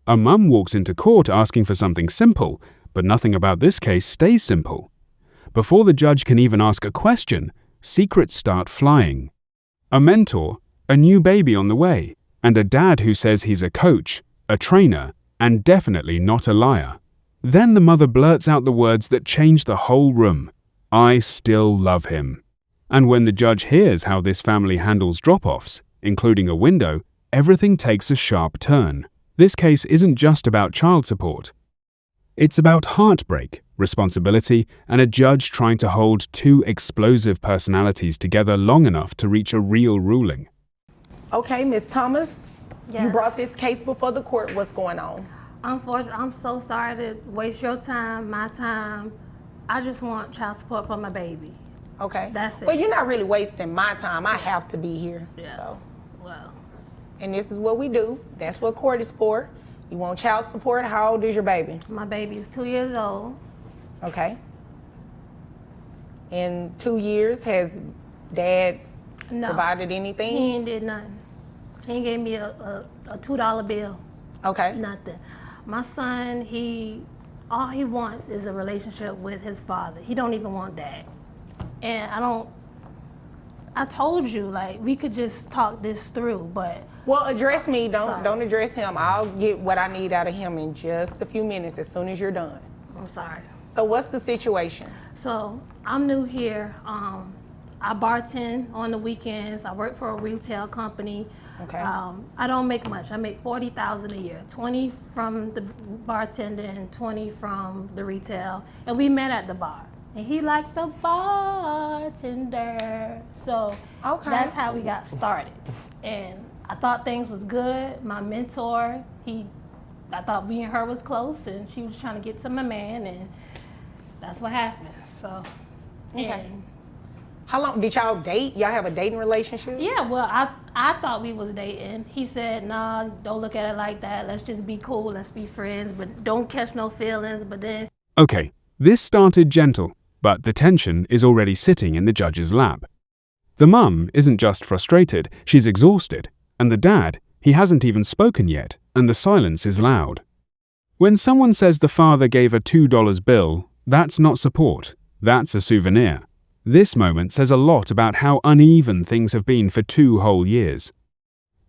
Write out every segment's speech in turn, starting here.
A mum walks into court asking for something simple, but nothing about this case stays simple. Before the judge can even ask a question, secrets start flying. A mentor, a new baby on the way, and a dad who says he's a coach, a trainer, and definitely not a liar. Then the mother blurts out the words that change the whole room. I still love him. And when the judge hears how this family handles drop-offs, including a window, everything takes a sharp turn. This case isn't just about child support. It's about heartbreak, responsibility, and a judge trying to hold two explosive personalities together long enough to reach a real ruling. Okay, Ms. Thomas, Yes. you brought this case before the court. What's going on? Unfortunately, I'm so sorry to waste your time, my time. I just want child support for my baby. Okay. That's it. Well, you're not really wasting my time. I have to be here. Yeah. So, Well, and this is what we do. That's what court is for. You want child support? How old is your baby? my baby is 2 years old. Okay. In 2 years, has dad No, provided he anything? ain't did nothing. He ain't gave me a $2 bill, Okay. nothing. My son, all he wants is a relationship with his father. He don't even want dad. And I told you, like, we could just talk this through, but Well, address me. Sorry. Don't address him. I'll get what I need out of him in just a few minutes as soon as you're done. I'm sorry. So what's the situation? So I'm new here. I bartend on the weekends. I work for a retail company. Okay. I don't make much. I make $40,000 a year. 20 from the bartending, 20 from the retail. And we met at the bar. And he liked the bartender. So Okay. that's how we got started. And I thought things was good. My mentor, I thought me and her was close, and she was trying to get to my man, and that's what happened. So, Okay. and How long did y'all date? Y'all have a dating relationship? yeah, well, I thought we was dating. He said, nah, don't look at it like that. Let's just be cool. Let's be friends, but don't catch no feelings. But then, Okay, this started gentle, but the tension is already sitting in the judge's lap. The mum isn't just frustrated, she's exhausted. And the dad, he hasn't even spoken yet, and the silence is loud. When someone says the father gave a $2 bill, that's not support, that's a souvenir. This moment says a lot about how uneven things have been for 2 whole years.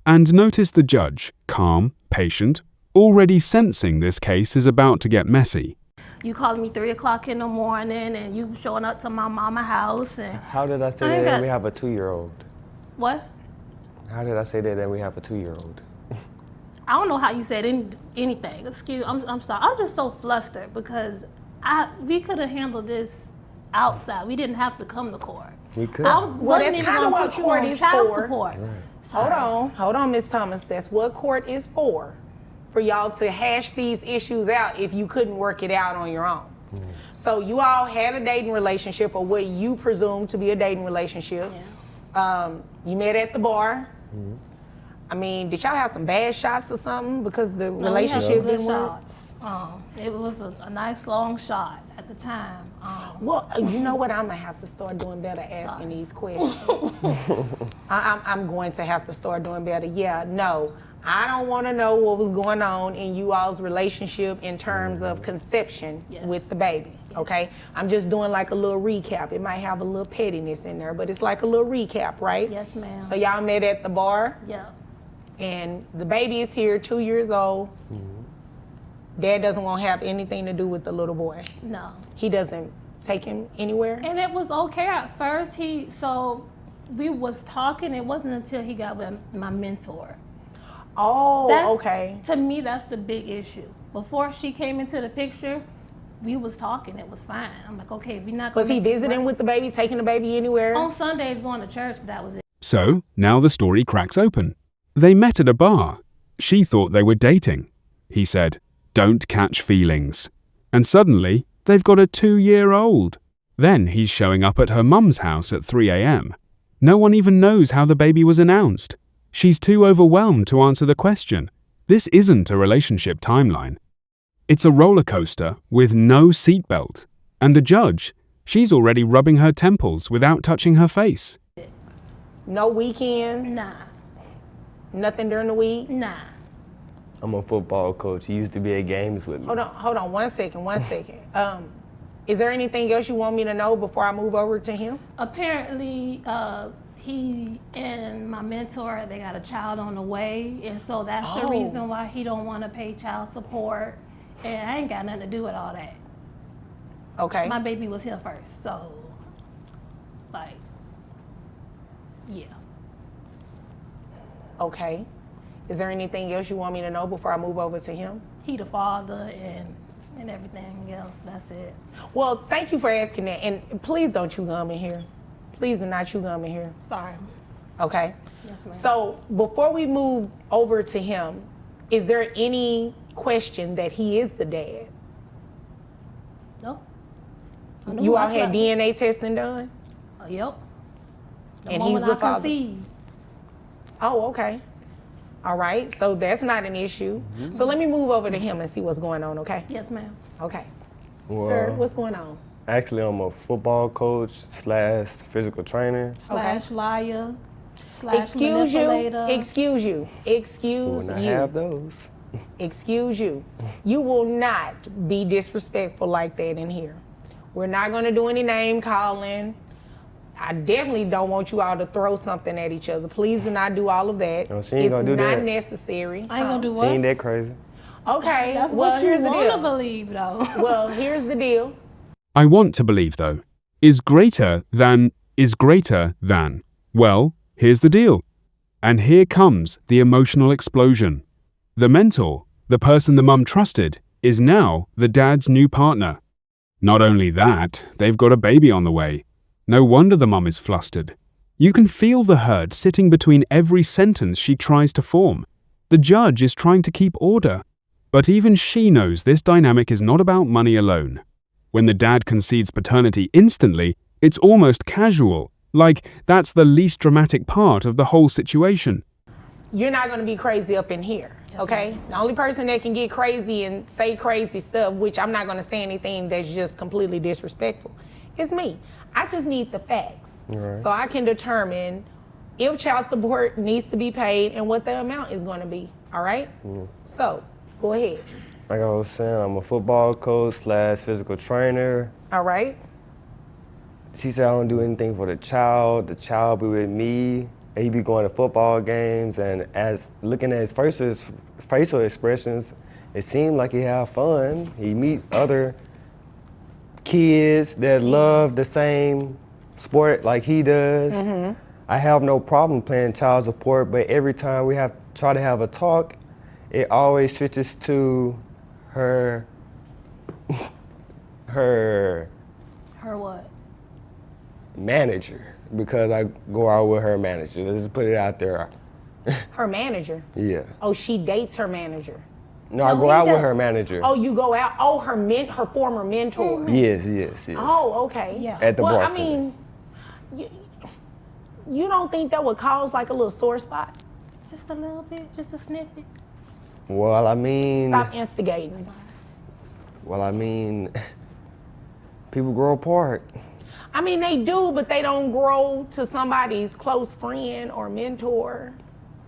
And notice the judge, calm, patient, already sensing this case is about to get messy. you calling me 3 o'clock in the morning, and you showing up to my mama's house, and How did I say I ain't that got- we have a 2-year-old? what? How did I say that we have a 2-year-old? I don't know how you said anything. I'm sorry. I'm just so flustered because we could have handled this outside. We didn't have to come to court. We could. I Well, wasn't that's even kinda gonna what put you court on is child for. support. Hold on, Ms. Thomas. That's what court is for y'all to hash these issues out if you couldn't work it out on your own. So you all had a dating relationship, or what you presume to be a dating relationship. Yeah. You met at the bar. I mean, did y'all have some bad shots or something because the No, we had relationship good didn't work? shots. It was a nice long shot at the time. Well, you know what? I'm gonna have to start doing better asking these questions. I'm going to have to start doing better. Yeah, no, I don't want to know what was going on in you all's relationship in terms of conception Yes. with the baby. Okay, I'm just doing like a little recap. It might have a little pettiness in there, but it's like a little recap, right? Yes, ma'am. So y'all met at the bar, Yeah. and the baby is here, 2 years old. Dad doesn't want to have anything to do with the little boy. No. He doesn't take him anywhere. And it was okay at first. We was talking. It wasn't until he got with my mentor. Oh, That's, okay. To me, that's the big issue. Before she came into the picture, we was talking. It was fine. I'm like, okay, if you're not Was gonna he make this visiting work- with the baby, taking the baby anywhere? on Sundays going to church, but that was it. So, now the story cracks open. They met at a bar. She thought they were dating. He said, "Don't catch feelings." And suddenly, they've got a 2-year-old. Then he's showing up at her mum's house at 3 a.m. No one even knows how the baby was announced. She's too overwhelmed to answer the question. This isn't a relationship timeline. It's a roller coaster with no seatbelt. And the judge, she's already rubbing her temples without touching her face. No weekends? Nah. Nothing during the week? Nah. I'm a football coach. He used to be at games with me. Hold on, one second. Is there anything else you want me to know before I move over to him? Apparently, he and my mentor, they got a child on the way, and so that's the reason why he don't want to pay child support. And I ain't got nothing to do with all that. Okay. My baby was here first, so like, yeah. Okay. Is there anything else you want me to know before I move over to him? He the father and everything else. That's it. Well, thank you for asking that. And please don't chew gum in here. Please do not chew gum in here. Sorry. Okay. Yes, ma'am. So before we move over to him, is there any question that he is the dad? No. You all had DNA testing done? Yep. And he's the father? Conceived. Oh, okay. All right. So that's not an issue. So let me move over to him and see what's going on, okay? Yes, ma'am. Okay. Well, Sir, what's going on? Actually, I'm a football coach / physical trainer. Slash liar. Excuse you. Manipulator. Excuse you. Excuse When I you. have those. Excuse you. You will not be disrespectful like that in here. We're not going to do any name calling. I definitely don't want you all to throw something at each other. Please do not do all of that. No, she ain't gonna do that. It's not necessary. I ain't gonna do She what? ain't that crazy. Okay. That's well, what you here's the want to deal. believe, though. Well, here's the deal. I want to believe, though. Is greater than. Well, here's the deal. And here comes the emotional explosion. The mentor, the person the mum trusted, is now the dad's new partner. Not only that, they've got a baby on the way. No wonder the mum is flustered. You can feel the hurt sitting between every sentence she tries to form. The judge is trying to keep order. But even she knows this dynamic is not about money alone. When the dad concedes paternity instantly, it's almost casual, like that's the least dramatic part of the whole situation. You're not going to be crazy up in here, okay? The only person that can get crazy and say crazy stuff, which I'm not going to say anything that's just completely disrespectful, is me. I just need the facts. Right. So I can determine if child support needs to be paid and what the amount is going to be, all right? So, go ahead. Like I was saying, I'm a football coach / physical trainer. All right? She said I don't do anything for the child be with me. And he be going to football games, and as looking at his facial expressions, it seemed like he have fun. He meet other kids that love the same sport like he does. I have no problem paying child support, but every time we try to have a talk, it always switches to her Her what? manager, because I go out with her manager. Let's just put it out there. Her manager. Yeah. Oh, she dates her manager. No, I go he out with does. her manager. Oh, you go out. Oh, her former mentor. Yes. Oh, okay. Yeah. At the Well, bartender. I mean, you don't think that would cause like a little sore spot? Just a little bit, just a snippet. Well, I mean, Stop instigating. people grow apart. I mean, they do, but they don't grow to somebody's close friend or mentor.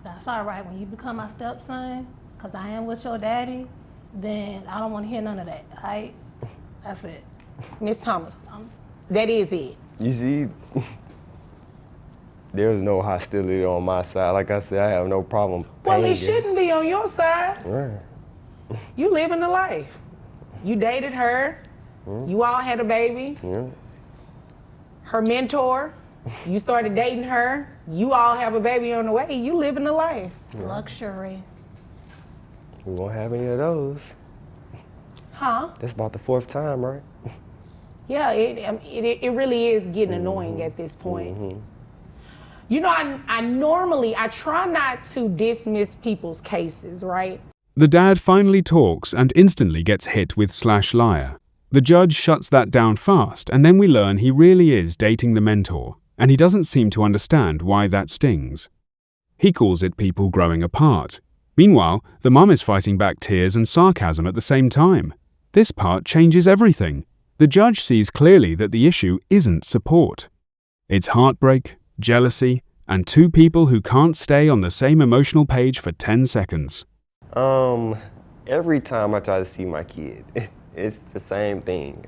That's all right. When you become my stepson, because I am with your daddy, then I don't want to hear none of that. All right? That's it. Miss Thomas, that is it. You see, there's no hostility on my side. Like I said, I have no problem Well, paying it shouldn't be on your side. Right. You living the life. You dated her. You all had a baby. Yeah. Her mentor. You started dating her. You all have a baby on the way. You living the life. Luxury. We won't have any of those. Huh? That's about the 4th time, right? Yeah, it really is getting annoying at this point. You know, I try not to dismiss people's cases, right? The dad finally talks and instantly gets hit with /liar. The judge shuts that down fast, and then we learn he really is dating the mentor, and he doesn't seem to understand why that stings. He calls it people growing apart. Meanwhile, the mum is fighting back tears and sarcasm at the same time. This part changes everything. The judge sees clearly that the issue isn't support. It's heartbreak, jealousy, and two people who can't stay on the same emotional page for 10 seconds. Every time I try to see my kid, it's the same thing.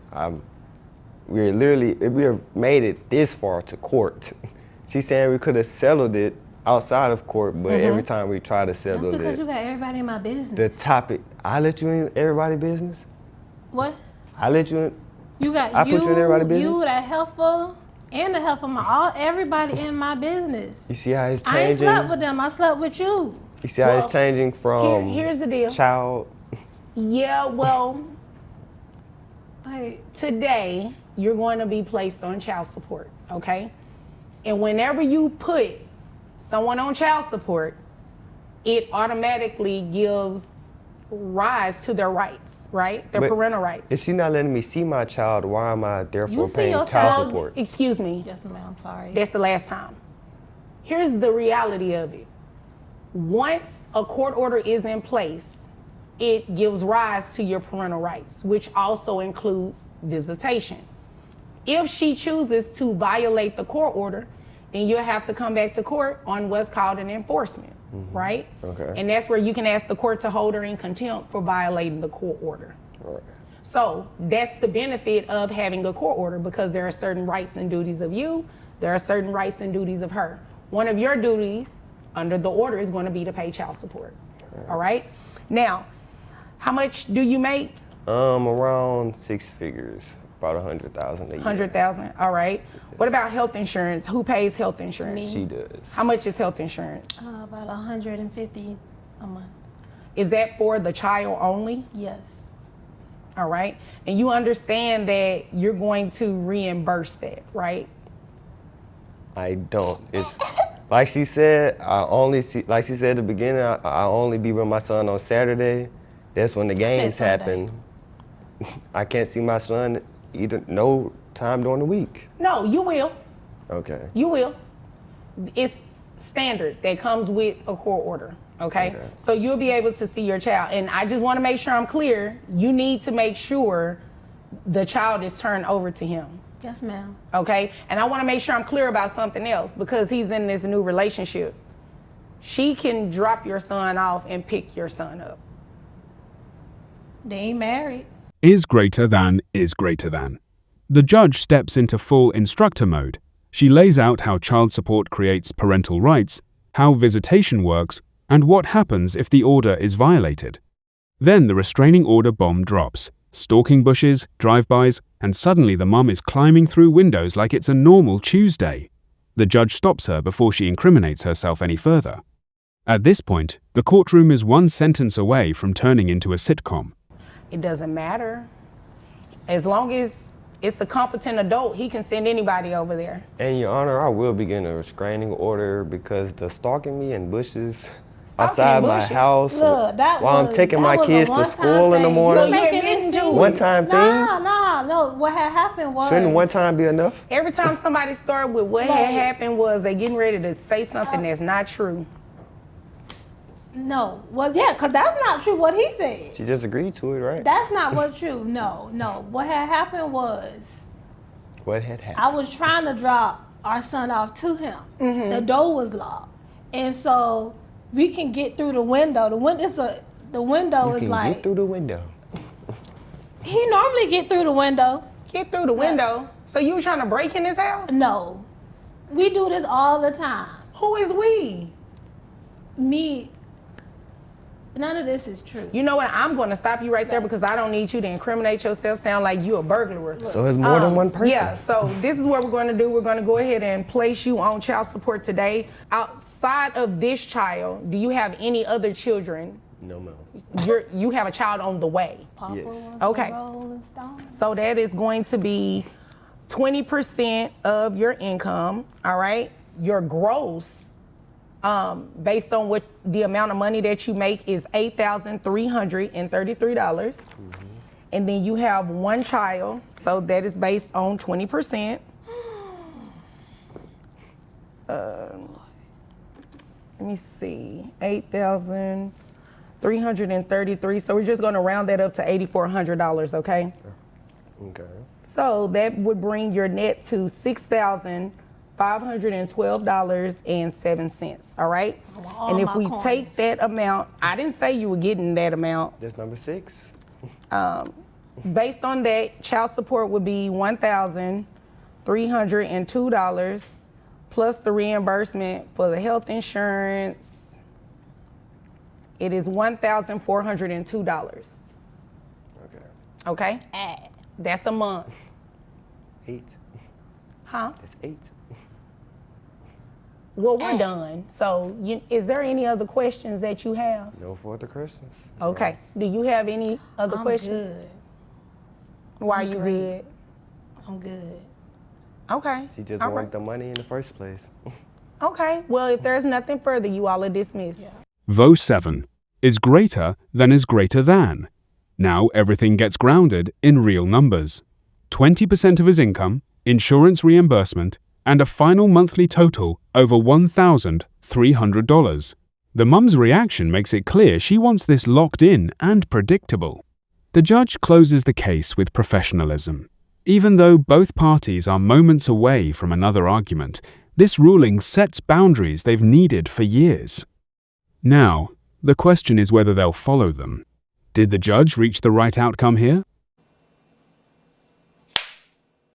We have made it this far to court. She's saying we could have settled it outside of court, but every time we try to settle That's it. because you got everybody in my business. The topic, I let you in everybody's business? What? I let you in? You got I put you in everybody's business? You, that helper, and the helper, everybody in my business. You see how it's changing? I ain't slept with them, I slept with you. You see how it's changing from here's the deal. child? Yeah, well, Like, today you're going to be placed on child support, okay? And whenever you put someone on child support, it automatically gives rise to their rights, right? Their But parental rights. If she's not letting me see my child, why am I therefore You see paying your child child? support? Excuse me. yes, ma'am, I'm sorry. That's the last time. Here's the reality of it. Once a court order is in place, it gives rise to your parental rights, which also includes visitation. If she chooses to violate the court order, then you'll have to come back to court on what's called an enforcement, right? Okay. And that's where you can ask the court to hold her in contempt for violating the court order. All right. So that's the benefit of having a court order, because there are certain rights and duties of you, there are certain rights and duties of her. One of your duties under the order is going to be to pay child support. All right? Now, how much do you make? Around 6 figures, about 100,000 a year. 100,000. All right. What about health insurance? Who pays health insurance? Me. She does. How much is health insurance? About 150 a month. Is that for the child only? Yes. All right. And you understand that you're going to reimburse that, right? I don't. It's like she said. I only see. Like she said at the beginning. I only be with my son on Saturday. That's when the games Sunday. happen. I can't see my son either. No time during the week. No, you will. Okay. You will. It's standard that comes with a court order, okay? So you'll be able to see your child. And I just want to make sure I'm clear. You need to make sure the child is turned over to him, Yes, ma'am. okay? And I want to make sure I'm clear about something else, because he's in this new relationship. She can drop your son off and pick your son up. They ain't married. Is greater than is greater than. The judge steps into full instructor mode. She lays out how child support creates parental rights, how visitation works, and what happens if the order is violated. Then the restraining order bomb drops, stalking bushes, drive-bys, and suddenly the mum is climbing through windows like it's a normal Tuesday. The judge stops her before she incriminates herself any further. At this point, the courtroom is one sentence away from turning into a sitcom. It doesn't matter. As long as it's a competent adult, he can send anybody over there. And Your Honor, I will be getting a restraining order because the stalking me in bushes Stalking outside in my bushes? house Look, that while I'm was- taking that my was a kids to one-time school in the thing. morning. So you Making admitting it to seem- it? One-time thing? No. What had happened was. Shouldn't one time be enough? Every time somebody started with what had happened was they getting ready to say something that's not true. No. Well, yeah, because that's not true what he said. She just agreed to it, right? That's not what's true. No. What had happened was What had happened? I was trying to drop our son off to him. The door was locked. And so we can get through the window. The window You is can like, get through the window. he normally get through the window. Get through the window. So you trying to break in his house? No. We do this all the time. Who is we? Me, none of this is true. You know what? I'm going to stop you right there because I don't need you to incriminate yourself, sound like you a burglar. So it's more than one person. Yeah, so this is what we're going to do. We're going to go ahead and place you on child support today. Outside of this child, do you have any other children? No, ma'am. You have a child on the way. Papa Yes. was Okay. a Rolling Stone. So that is going to be 20% of your income, all right? Your gross, based on what the amount of money that you make, is $8,333. And then you have one child, so that is based on 20%. Let me see, 8,333. So we're just gonna round that up to $8,400, okay? Okay. So that would bring your net to $6,000 $512.07. All right? all And if my we coins. take that amount, I didn't say you were getting that amount. That's number 6. Based on that, child support would be $1,302 plus the reimbursement for the health insurance. It is $1,402. Okay. Okay? That's a month. 8. Huh? That's 8. Well, we're done. So, is there any other questions that you have? No further questions. Okay. Do you have any other I'm questions? good. Why are you great. good? I'm good. Okay. She just All wanted right. the money in the first place. Okay. Well, if there's nothing further, you all are dismissed. Vote 7. Is greater than is greater than. Now everything gets grounded in real numbers. 20% of his income, insurance reimbursement, and a final monthly total over $1,300. The mum's reaction makes it clear she wants this locked in and predictable. The judge closes the case with professionalism. Even though both parties are moments away from another argument, this ruling sets boundaries they've needed for years. Now, the question is whether they'll follow them. Did the judge reach the right outcome here?